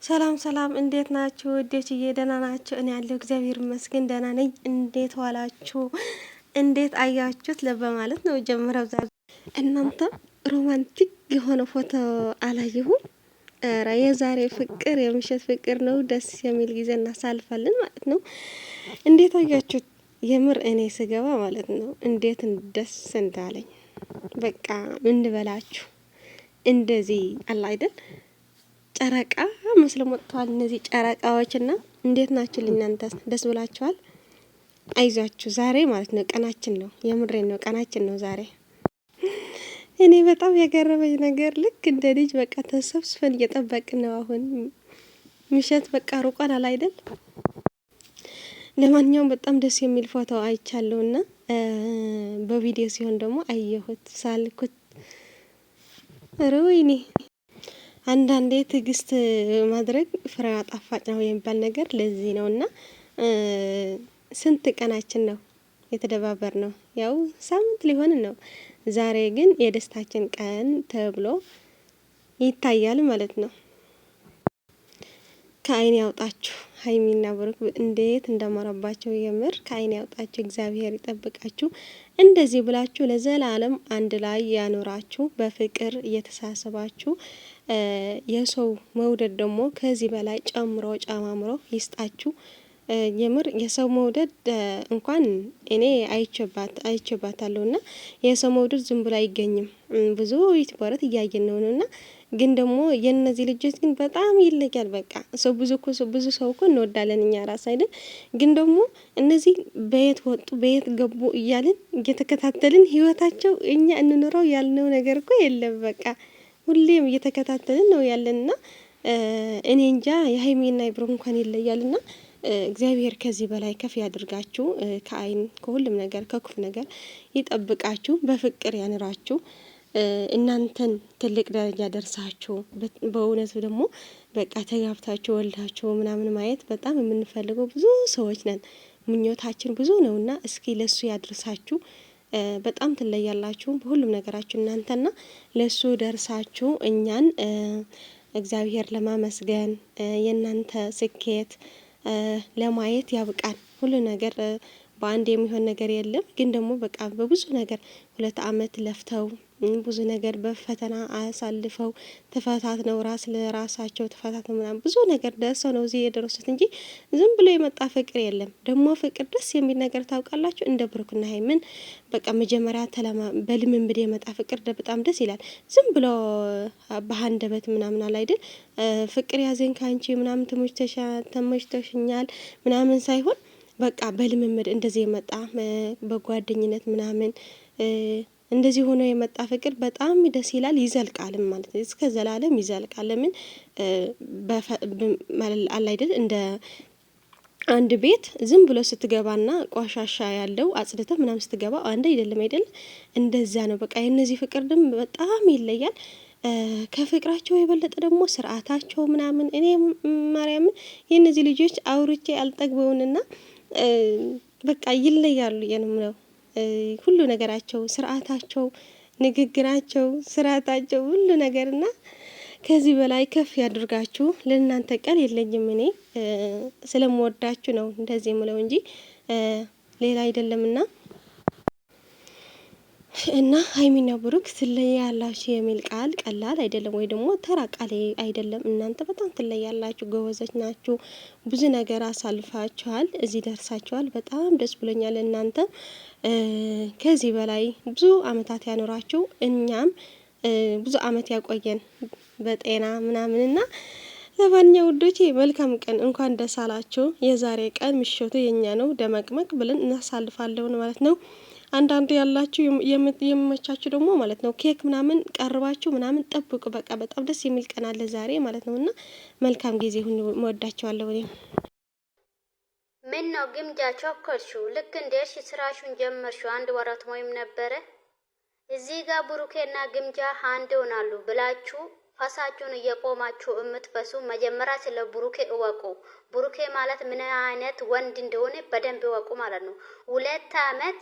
ሰላም ሰላም፣ እንዴት ናችሁ? ወዴችዬ ደህና ናችሁ? እኔ ያለው እግዚአብሔር ይመስገን ደህና ነኝ። እንዴት ዋላችሁ? እንዴት አያችሁት? ለበማለት ነው ጀምረው ዛሬ እናንተ ሮማንቲክ የሆነ ፎቶ አላየሁም። ኧረ የዛሬ ፍቅር የምሽት ፍቅር ነው። ደስ የሚል ጊዜ እናሳልፋለን ማለት ነው። እንዴት አያችሁት? የምር እኔ ስገባ ማለት ነው እንዴት ደስ እንዳለኝ በቃ ምን ልበላችሁ። እንደዚህ አለ አይደል ጨረቃ መስሎ መጥተዋል። እነዚህ ጨረቃዎችና እንዴት ናችሁ? እናንተ ደስ ብላችኋል? አይዟችሁ ዛሬ ማለት ነው ቀናችን ነው። የምሬን ነው ቀናችን ነው ዛሬ። እኔ በጣም ያገረመኝ ነገር ልክ እንደ ልጅ በቃ ተሰብስበን እየጠበቅን ነው። አሁን ምሽት በቃ ሩቋን አለ አይደል? ለማንኛውም በጣም ደስ የሚል ፎቶ አይቻለሁና በቪዲዮ ሲሆን ደግሞ አየሁት ሳልኩት ሩይኒ አንዳንዴ ትዕግስት ማድረግ ፍሬዋ ጣፋጭ ነው የሚባል ነገር ለዚህ ነውና ስንት ቀናችን ነው የተደባበር ነው? ያው ሳምንት ሊሆን ነው። ዛሬ ግን የደስታችን ቀን ተብሎ ይታያል ማለት ነው። ከአይን ያውጣችሁ ሀይሚና ብሩክ እንዴት እንደማረባቸው የምር ከአይን ያውጣችሁ። እግዚአብሔር ይጠብቃችሁ። እንደዚህ ብላችሁ ለዘላለም አንድ ላይ ያኖራችሁ። በፍቅር እየተሳሰባችሁ የሰው መውደድ ደግሞ ከዚህ በላይ ጨምሮ ጨማምሮ ይስጣችሁ። የምር የሰው መውደድ እንኳን እኔ አይቼባታለሁና የሰው መውደድ ዝም ብሎ አይገኝም። ብዙ ዩቲዩበሮች እያየን ነውና ግን ደግሞ የነዚህ ልጆች ግን በጣም ይለያል። በቃ ሰው ብዙ ሰው እኮ እንወዳለን እኛ ራስ አይደል? ግን ደግሞ እነዚህ በየት ወጡ በየት ገቡ እያልን እየተከታተልን ህይወታቸው እኛ እንኖረው ያልነው ነገር እኮ የለም። በቃ ሁሌም እየተከታተልን ነው ያለንና እኔ እንጃ የሀይሚና የብሩክ እንኳን ይለያልና እግዚአብሔር ከዚህ በላይ ከፍ ያድርጋችሁ። ከአይን ከሁሉም ነገር ከክፉ ነገር ይጠብቃችሁ። በፍቅር ያንራችሁ። እናንተን ትልቅ ደረጃ ደርሳችሁ በእውነቱ ደግሞ በቃ ተጋብታችሁ ወልዳችሁ ምናምን ማየት በጣም የምንፈልገው ብዙ ሰዎች ነን። ምኞታችን ብዙ ነውና እስኪ ለሱ ያድርሳችሁ። በጣም ትለያላችሁ በሁሉም ነገራችሁ እናንተና ለሱ ደርሳችሁ እኛን እግዚአብሔር ለማመስገን የእናንተ ስኬት ለማየት ያብቃን። ሁሉ ነገር በአንድ የሚሆን ነገር የለም። ግን ደግሞ በቃ በብዙ ነገር 2 አመት ለፍተው ብዙ ነገር በፈተና አሳልፈው ተፈታትነው ራስ ለራሳቸው ተፈታትነው ምናምን ብዙ ነገር ደርሰው ነው እዚህ የደረሱት እንጂ ዝም ብሎ የመጣ ፍቅር የለም። ደግሞ ፍቅር ደስ የሚል ነገር ታውቃላችሁ፣ እንደ ብሩክና ሀይሚን በቃ መጀመሪያ በልምምድ የመጣ ፍቅር በጣም ደስ ይላል። ዝም ብሎ በአንደበት ምናምን አለ አይደል ፍቅር ያዘኝ ካንቺ ምናምን ተመችቶሽኛል ምናምን ሳይሆን በቃ በልምምድ እንደዚህ የመጣ በጓደኝነት ምናምን እንደዚህ ሆኖ የመጣ ፍቅር በጣም ደስ ይላል። ይዘልቃልም ማለት ነው። እስከ ዘላለም ይዘልቃል። ለምን አለ አይደል እንደ አንድ ቤት ዝም ብሎ ስትገባና ቆሻሻ ያለው አጽድተ ምናምን ስትገባ አንድ አይደለም አይደል? እንደዛ ነው። በቃ የነዚህ ፍቅር ደግሞ በጣም ይለያል። ከፍቅራቸው የበለጠ ደግሞ ስርዓታቸው ምናምን እኔ ማርያምን የነዚህ ልጆች አውርቼ አልጠግበውንና በቃ ይለያሉ የነምነው ሁሉ ነገራቸው፣ ስርዓታቸው፣ ንግግራቸው፣ ስርዓታቸው ሁሉ ነገርና ከዚህ በላይ ከፍ ያድርጋችሁ። ለእናንተ ቃል የለኝም። እኔ ስለምወዳችሁ ነው እንደዚህ የምለው እንጂ ሌላ አይደለምና እና ሀይሚና ብሩክ ትለያላችሁ የሚል ቃል ቀላል አይደለም፣ ወይ ደግሞ ተራ ቃል አይደለም። እናንተ በጣም ትለያላችሁ፣ ጎበዞች ናችሁ። ብዙ ነገር አሳልፋችኋል፣ እዚህ ደርሳችኋል። በጣም ደስ ብሎኛል። እናንተ ከዚህ በላይ ብዙ አመታት ያኖራችሁ፣ እኛም ብዙ አመት ያቆየን በጤና ምናምንና ለማንኛውም ውዶቼ መልካም ቀን፣ እንኳን ደስ አላችሁ። የዛሬ ቀን ምሽቱ የኛ ነው። ደመቅመቅ ብለን እናሳልፋለን ማለት ነው። አንዳንዱ ያላችሁ የሚመቻችሁ ደግሞ ማለት ነው ኬክ ምናምን ቀርባችሁ ምናምን ጠብቁ። በቃ በጣም ደስ የሚል ቀን አለ ዛሬ ማለት ነውና መልካም ጊዜ ሁሉ ወዳችኋለሁ። እኔ ምን ነው ግምጃ ቸኮልሽው? ልክ እንደሽ ስራሽን ጀመርሽው 1 ወራት ወይም ነበረ። እዚህ ጋር ብሩኬና ግምጃ አንድ ሆናሉ ብላችሁ ፋሳችሁን እየቆማችሁ እምትበሱ መጀመሪያ ስለ ብሩኬ እወቁ። ብሩኬ ማለት ምን አይነት ወንድ እንደሆነ በደንብ እወቁ ማለት ነው። 2 አመት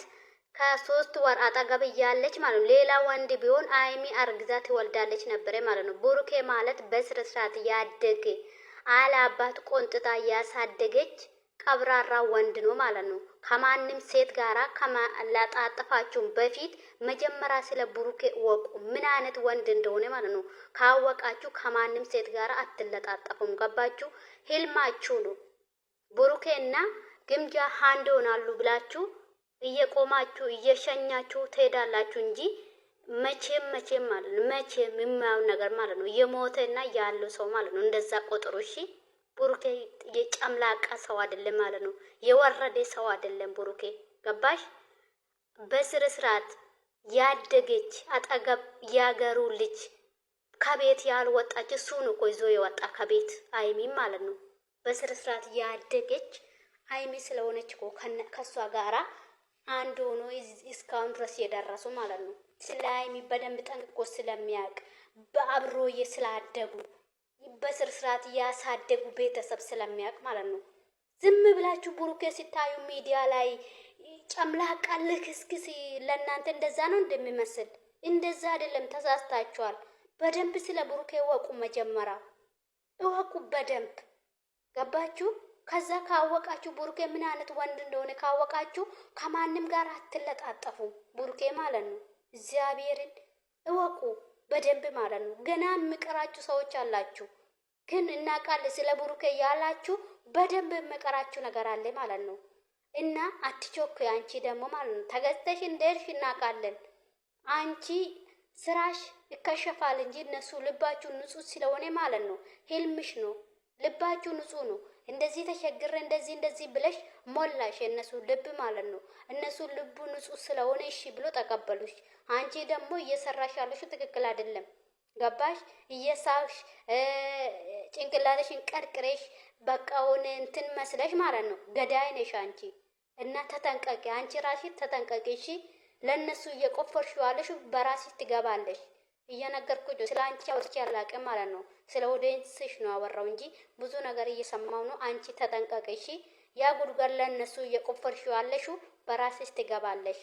ከ3 ወር አጠገብ እያለች ማለት ነው። ሌላ ወንድ ቢሆን ሀይሚ አርግዛ ትወልዳለች ነበር ማለት ነው። ብሩኬ ማለት በስነ ስርዓት ያደገ አለ አባት ቆንጥታ ያሳደገች ቀብራራ ወንድ ነው ማለት ነው። ከማንም ሴት ጋራ ከማላጣጥፋችሁ በፊት መጀመሪያ ስለ ብሩኬ ወቁ፣ ምን አይነት ወንድ እንደሆነ ማለት ነው። ካወቃችሁ ከማንም ሴት ጋራ አትለጣጠፉም። ገባችሁ? ህልማችሁ ነው ብሩኬና ግምጃ አንድ ሆናሉ ብላችሁ እየቆማችሁ እየሸኛችሁ ትሄዳላችሁ እንጂ መቼም ማለት ነው መቼም የማየው ነገር ማለት ነው የሞተና ያለው ሰው ማለት ነው እንደዛ ቆጥሩ። እሺ ብሩኬ የጨምላቃ ሰው አይደለም ማለት ነው። የወረደ ሰው አይደለም ብሩኬ። ገባሽ? በስነ ስርዓት ያደገች አጠገብ ያገሩ ልጅ ከቤት ያልወጣች እሱን እኮ ይዞ የወጣ ከቤት አይሚ ማለት ነው። በስነ ስርዓት ያደገች አይሚ ስለሆነች እኮ ከሷ ጋራ አንድ ሆኖ እስካሁን ድረስ የደረሱ ማለት ነው። ስለ አይሚ በደንብ ጠንቅቆ ስለሚያውቅ በአብሮ ስላደጉ በስነ ስርዓት ያሳደጉ ቤተሰብ ስለሚያውቅ ማለት ነው። ዝም ብላችሁ ብሩኬ ሲታዩ ሚዲያ ላይ ጨምላቃ ልክስክስ ለእናንተ እንደዛ ነው እንደሚመስል። እንደዛ አይደለም፣ ተሳስታችኋል። በደንብ ስለ ብሩኬ እወቁ፣ መጀመሪያ እወቁ በደንብ ገባችሁ? ከዛ ካወቃችሁ ብሩኬ ምን አይነት ወንድ እንደሆነ ካወቃችሁ ከማንም ጋር አትለጣጠፉ። ብሩኬ ማለት ነው። እግዚአብሔርን እወቁ በደንብ ማለት ነው። ገና የሚቀራችሁ ሰዎች አላችሁ፣ ግን እናውቃለን ስለ ብሩኬ ያላችሁ በደንብ የሚቀራችሁ ነገር አለ ማለት ነው። እና አትቾክ። አንቺ ደግሞ ማለት ነው ተገዝተሽ እንደርሽ እናውቃለን። አንቺ ስራሽ ይከሸፋል እንጂ እነሱ ልባችሁ ንጹህ ስለሆነ ማለት ነው። ህልምሽ ነው፣ ልባችሁ ንጹህ ነው። እንደዚህ ተሸግረ እንደዚህ ብለሽ ሞላሽ የእነሱ ልብ ማለት ነው። እነሱ ልቡ ንጹህ ስለሆነ እሺ ብሎ ተቀበሉሽ። አንቺ ደግሞ እየሰራሽ ያለሽው ትክክል አይደለም። ገባሽ? እየሳሽ ጭንቅላትሽን ቀርቅሬሽ በቃውን እንትን መስለሽ ማለት ነው። ገዳይ ነሽ አንቺ። እና ተጠንቀቂ፣ አንቺ ራስሽ ተጠንቀቂ እሺ። ለእነሱ እየቆፈርሽ ያለሽ በራስሽ ትገባለሽ። እየነገርኩኝ ስለ አንቺ አውርቼ አላውቅም ማለት ነው። ስለ ኦዲየንስሽ ነው አወራው እንጂ ብዙ ነገር እየሰማው ነው። አንቺ ተጠንቀቂ እሺ። ያ ጉድጓድ ለእነሱ እየቆፈርሽ ያለሽ በራስሽ ትገባለሽ።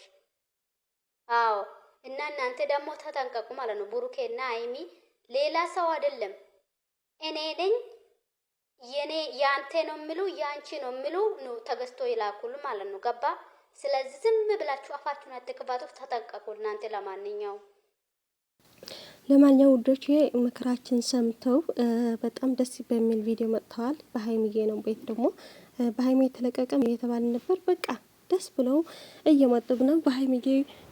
አዎ። እና እናንተ ደግሞ ተጠንቀቁ ማለት ነው። ብሩኬና አይሚ ሌላ ሰው አይደለም። እኔ ነኝ የኔ ያንተ ነው የሚሉ ያንቺ ነው የሚሉ ነው ተገዝቶ ይላኩሉ ማለት ነው። ገባ? ስለዚህ ዝም ብላችሁ አፋችሁን አትክፈቱ፣ ተጠንቀቁ እናንተ። ለማንኛውም ውዶች ምክራችን ሰምተው በጣም ደስ በሚል ቪዲዮ መጥተዋል። በሀይሚዬ ነው ቤት ደግሞ በሀይሚ የተለቀቀም እየተባለ ነበር። በቃ ደስ ብለው እየመጡ ነው። በሀይሚዬ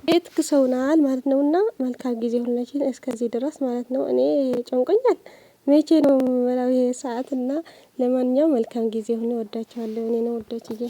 ቤት ክሰውናል ማለት ነው። እና መልካም ጊዜ ሁላችን እስከዚህ ድረስ ማለት ነው። እኔ ጨንቆኛል። መቼ ነው የምበላው ይሄ ሰዓት? እና ለማንኛውም መልካም ጊዜ ሆነ። ወዳችኋለሁ። እኔ ነው ወዳችዬ